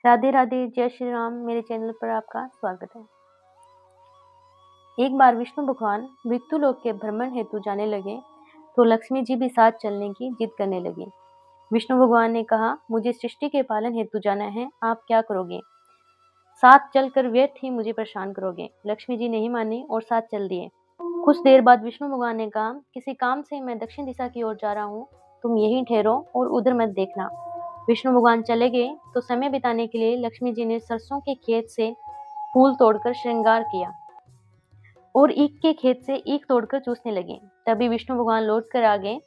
राधे राधे, जय श्री राम। मेरे चैनल पर आपका स्वागत है। एक बार विष्णु भगवान मृत्युलोक के भ्रमण हेतु जाने लगे तो लक्ष्मी जी भी साथ चलने की जिद करने लगी। विष्णु भगवान ने कहा, मुझे सृष्टि के पालन हेतु जाना है, आप क्या करोगे? साथ चलकर व्यर्थ ही मुझे परेशान करोगे। लक्ष्मी जी नहीं मानी और साथ चल दिए। कुछ देर बाद विष्णु भगवान ने कहा, किसी काम से मैं दक्षिण दिशा की ओर जा रहा हूँ, तुम यहीं ठहरो और उधर मत देखना। विष्णु भगवान चले गए तो समय बिताने के लिए लक्ष्मी जी ने सरसों के खेत से फूल तोड़कर श्रृंगार किया और ईख के खेत से ईख तोड़कर चूसने लगे। तभी विष्णु भगवान लौट कर आ गए।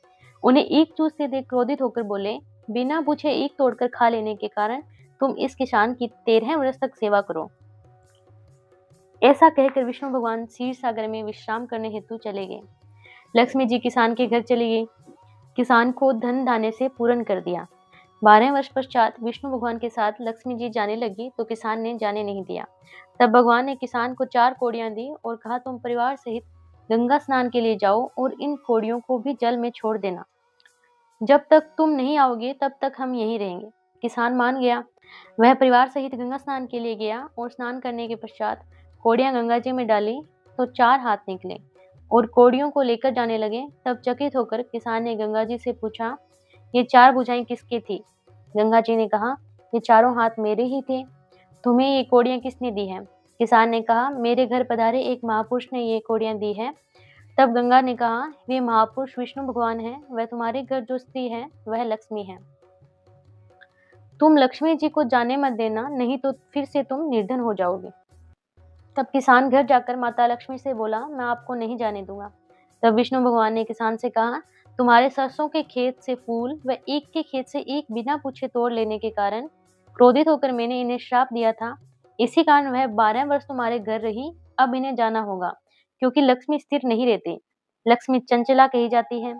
उन्हें ईख चूसते देख क्रोधित होकर बोले, बिना पूछे ईख तोड़कर खा लेने के कारण तुम इस किसान की 13 वर्ष तक सेवा करो। ऐसा कहकर विष्णु भगवान क्षीर सागर में विश्राम करने हेतु चले गए। लक्ष्मी जी किसान के घर चली गई। किसान को धन धान्य से पूर्ण कर दिया। 12 वर्ष पश्चात विष्णु भगवान के साथ लक्ष्मी जी जाने लगी तो किसान ने जाने नहीं दिया। तब भगवान ने किसान को 4 कौड़ियां दी और कहा, तुम परिवार सहित गंगा स्नान के लिए जाओ और इन कौड़ियों को भी जल में छोड़ देना। जब तक तुम नहीं आओगे तब तक हम यहीं रहेंगे। किसान मान गया। वह परिवार सहित गंगा स्नान के लिए गया और स्नान करने के पश्चात कौड़ियां गंगा जी में डाली तो 4 हाथ निकले और कौड़ियों को लेकर जाने लगे। तब चकित होकर किसान ने गंगा जी से पूछा, ये 4 भुजाएं किसकी थी? गंगा जी ने कहा, ये चारों हाथ मेरे ही थे। तुम्हें ये कौड़ियां किसने दी हैं? किसान ने कहा, मेरे घर पधारे एक महापुरुष ने ये कौड़ियां दी है। तब गंगा ने कहा, वे महापुरुष विष्णु भगवान हैं। वह तुम्हारे घर जो स्त्री है वह लक्ष्मी है। तुम लक्ष्मी जी को जाने मत देना, नहीं तो फिर से तुम निर्धन हो जाओगे। तब किसान घर जाकर माता लक्ष्मी से बोला, मैं आपको नहीं जाने दूंगा। तब विष्णु भगवान ने किसान से कहा, तुम्हारे सरसों के खेत से फूल व ईख के खेत से ईख बिना पूछे तोड़ लेने के कारण क्रोधित होकर मैंने इन्हें श्राप दिया था। इसी कारण वह 12 वर्ष तुम्हारे घर रही। अब इन्हें जाना होगा, क्योंकि लक्ष्मी स्थिर नहीं रहती। लक्ष्मी चंचला कही जाती है।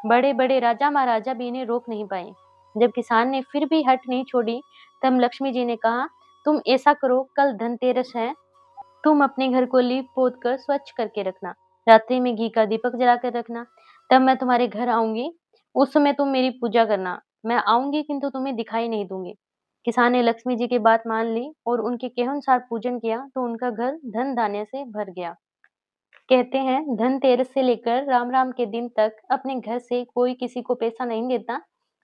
बड़े बड़े राजा महाराजा भी इन्हें रोक नहीं पाए। जब किसान ने फिर भी हट नहीं छोड़ी, तब लक्ष्मी जी ने कहा, तुम ऐसा करो, कल धनतेरस है, तुम अपने घर को लीप पोत कर स्वच्छ करके रखना। रात्रि में घी का दीपक जलाकर रखना। तब मैं तुम्हारे घर आऊंगी। उस समय तुम मेरी पूजा करना। मैं आऊंगी किंतु तुम्हें दिखाई नहीं दूंगी। किसान ने लक्ष्मी जी की बात मान ली और उनके कहनुसार पूजन किया तो उनका घर धन धान्य से भर गया। कहते हैं, धनतेरस से लेकर राम राम के दिन तक अपने घर से कोई किसी को पैसा नहीं देता।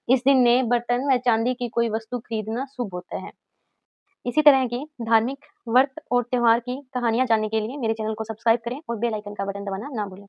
इस दिन नए बर्तन व चांदी की कोई वस्तु खरीदना शुभ होता है। इसी तरह की धार्मिक व्रत और त्योहार की कहानियां जानने के लिए मेरे चैनल को सब्सक्राइब करें और बेल आइकन का बटन दबाना ना भूलें।